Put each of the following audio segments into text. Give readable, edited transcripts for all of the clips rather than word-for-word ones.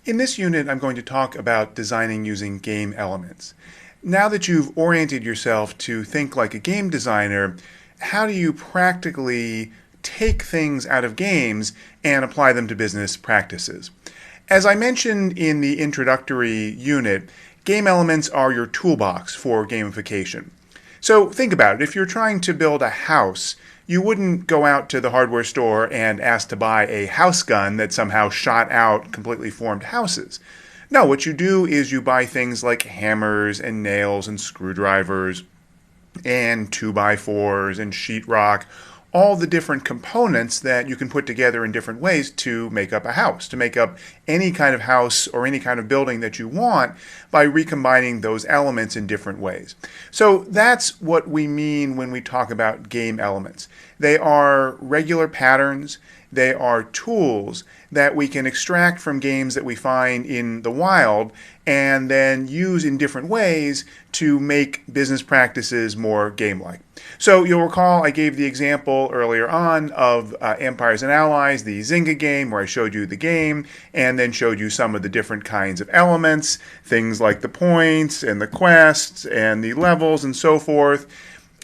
In this unit, I'm going to talk about designing using game elements. Now that you've oriented yourself to think like a game designer, how do you practically take things out of games and apply them to business practices? As I mentioned in the introductory unit, game elements are your toolbox for gamification. So think about it. If you're trying to build a house, you wouldn't go out to the hardware store and ask to buy a house gun that somehow shot out completely formed houses. No, what you do is you buy things like hammers and nails and screwdrivers and 2x4s and sheetrock, all the different components that you can put together in different ways to make up a house, to make up any kind of house or any kind of building that you want by recombining those elements in different ways. So that's what we mean when we talk about game elements. They are regular patterns. They are tools that we can extract from games that we find in the wild and then use in different ways to make business practices more game-like. So you'll recall I gave the example earlier on of Empires and Allies, the Zynga game, where I showed you the game and then showed you some of the different kinds of elements, things like the points and the quests and the levels and so forth.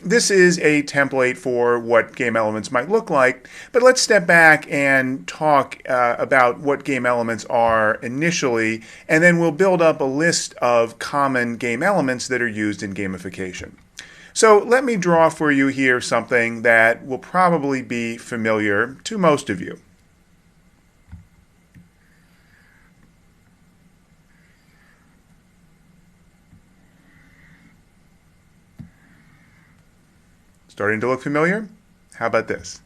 This is a template for what game elements might look like, but let's step back and talk about what game elements are initially, and then we'll build up a list of common game elements that are used in gamification. So let me draw for you here something that will probably be familiar to most of you. Starting to look familiar? How about this?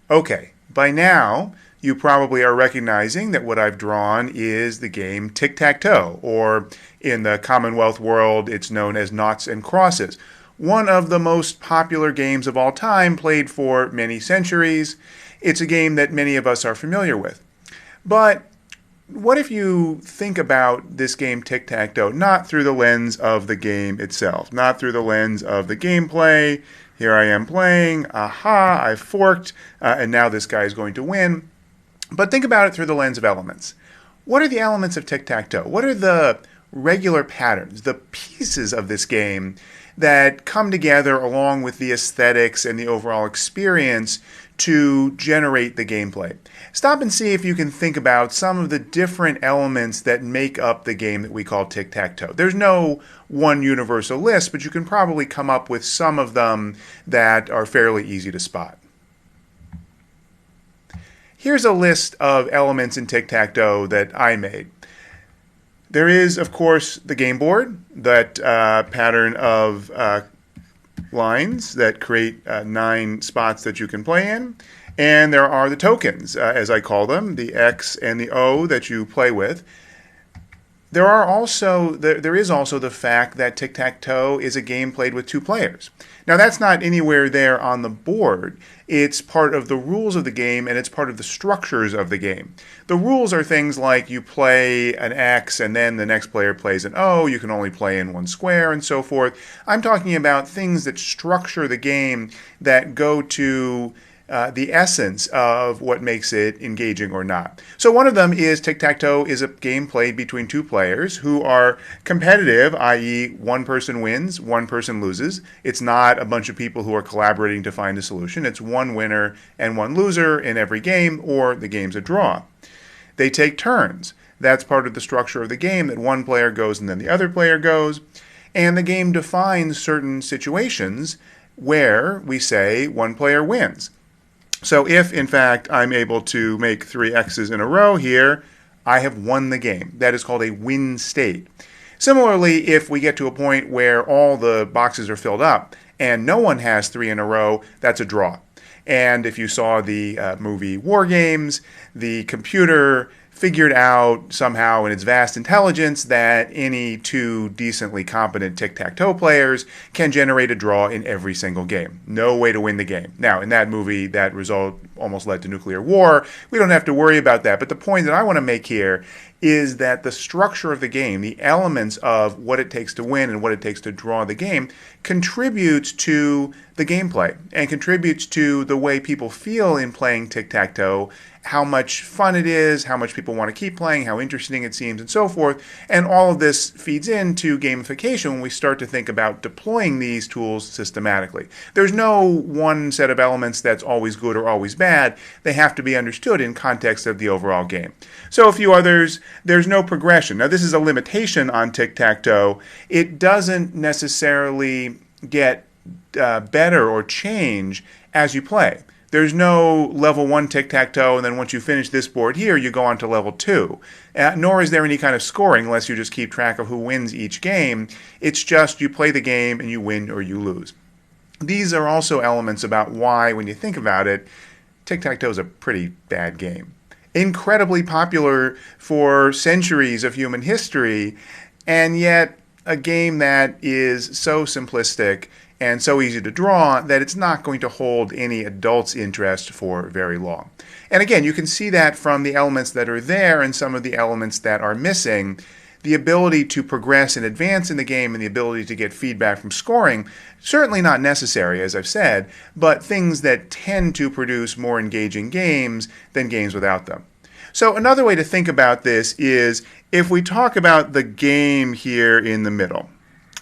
Okay, by now you probably are recognizing that what I've drawn is the game tic-tac-toe, or in the Commonwealth world it's known as noughts and crosses. One of the most popular games of all time, played for many centuries. It's a game that many of us are familiar with. But what if you think about this game tic-tac-toe not through the lens of the game itself, not through the lens of the gameplay? Here I am playing, aha, I've forked, and now this guy is going to win. But think about it through the lens of elements. What are the elements of tic-tac-toe? What are the regular patterns, the pieces of this game that come together along with the aesthetics and the overall experience to generate the gameplay? Stop and see if you can think about some of the different elements that make up the game that we call tic-tac-toe. There's no one universal list, but you can probably come up with some of them that are fairly easy to spot. Here's a list of elements in tic-tac-toe that I made. There is, of course, the game board, that pattern of lines that create 9 spots that you can play in. And there are the tokens, as I call them, the X and the O that you play with. There is also the fact that tic-tac-toe is a game played with 2 players. Now that's not anywhere there on the board. It's part of the rules of the game, and it's part of the structures of the game. The rules are things like you play an X and then the next player plays an O, you can only play in 1 square, and so forth. I'm talking about things that structure the game, that go to the essence of what makes it engaging or not. So one of them is tic-tac-toe is a game played between 2 players who are competitive, i.e. one person wins, one person loses. It's not a bunch of people who are collaborating to find a solution. It's one winner and one loser in every game, or the game's a draw. They take turns. That's part of the structure of the game, that one player goes and then the other player goes. And the game defines certain situations where we say one player wins. So if, in fact, I'm able to make 3 X's in a row here, I have won the game. That is called a win state. Similarly, if we get to a point where all the boxes are filled up and no one has 3 in a row, that's a draw. And if you saw the movie War Games, the computer figured out somehow in its vast intelligence that any two decently competent tic-tac-toe players can generate a draw in every single game. No way to win the game. Now, in that movie, that result almost led to nuclear war. We don't have to worry about that. But the point that I want to make here is that the structure of the game, the elements of what it takes to win and what it takes to draw the game, contributes to the gameplay and contributes to the way people feel in playing tic-tac-toe, how much fun it is, how much people want to keep playing, how interesting it seems, and so forth. And all of this feeds into gamification when we start to think about deploying these tools systematically. There's no one set of elements that's always good or always bad. They have to be understood in context of the overall game. So a few others. There's no progression. Now, this is a limitation on tic-tac-toe. It doesn't necessarily get better or change as you play. There's no level 1 tic-tac-toe, and then once you finish this board here, you go on to level 2. Nor is there any kind of scoring unless you just keep track of who wins each game. It's just you play the game and you win or you lose. These are also elements about why, when you think about it, tic-tac-toe is a pretty bad game. Incredibly popular for centuries of human history, and yet a game that is so simplistic and so easy to draw that it's not going to hold any adult's interest for very long. And again, you can see that from the elements that are there and some of the elements that are missing. The ability to progress and advance in the game and the ability to get feedback from scoring, certainly not necessary, as I've said, but things that tend to produce more engaging games than games without them. So another way to think about this is if we talk about the game here in the middle,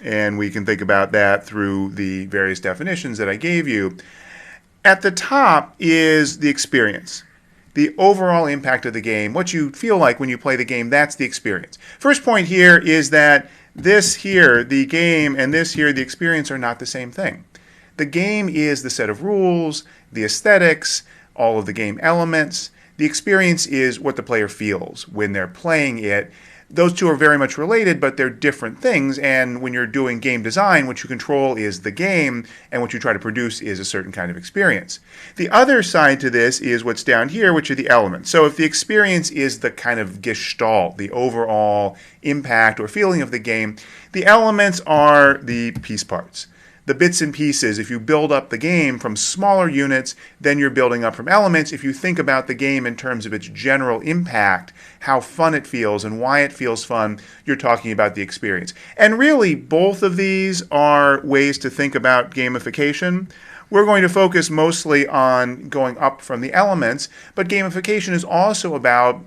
and we can think about that through the various definitions that I gave you. At the top is the experience. The overall impact of the game, what you feel like when you play the game, that's the experience. First point here is that this here, the game, and this here, the experience, are not the same thing. The game is the set of rules, the aesthetics, all of the game elements. The experience is what the player feels when they're playing it. Those two are very much related, but they're different things, and when you're doing game design, what you control is the game, and what you try to produce is a certain kind of experience. The other side to this is what's down here, which are the elements. So if the experience is the kind of gestalt, the overall impact or feeling of the game, the elements are the piece parts. The bits and pieces. If you build up the game from smaller units, then you're building up from elements. If you think about the game in terms of its general impact, how fun it feels and why it feels fun, you're talking about the experience. And really, both of these are ways to think about gamification. We're going to focus mostly on going up from the elements, but gamification is also about,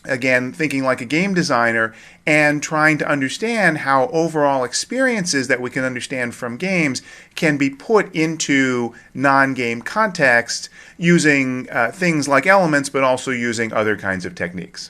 again, thinking like a game designer and trying to understand how overall experiences that we can understand from games can be put into non-game context using things like elements, but also using other kinds of techniques.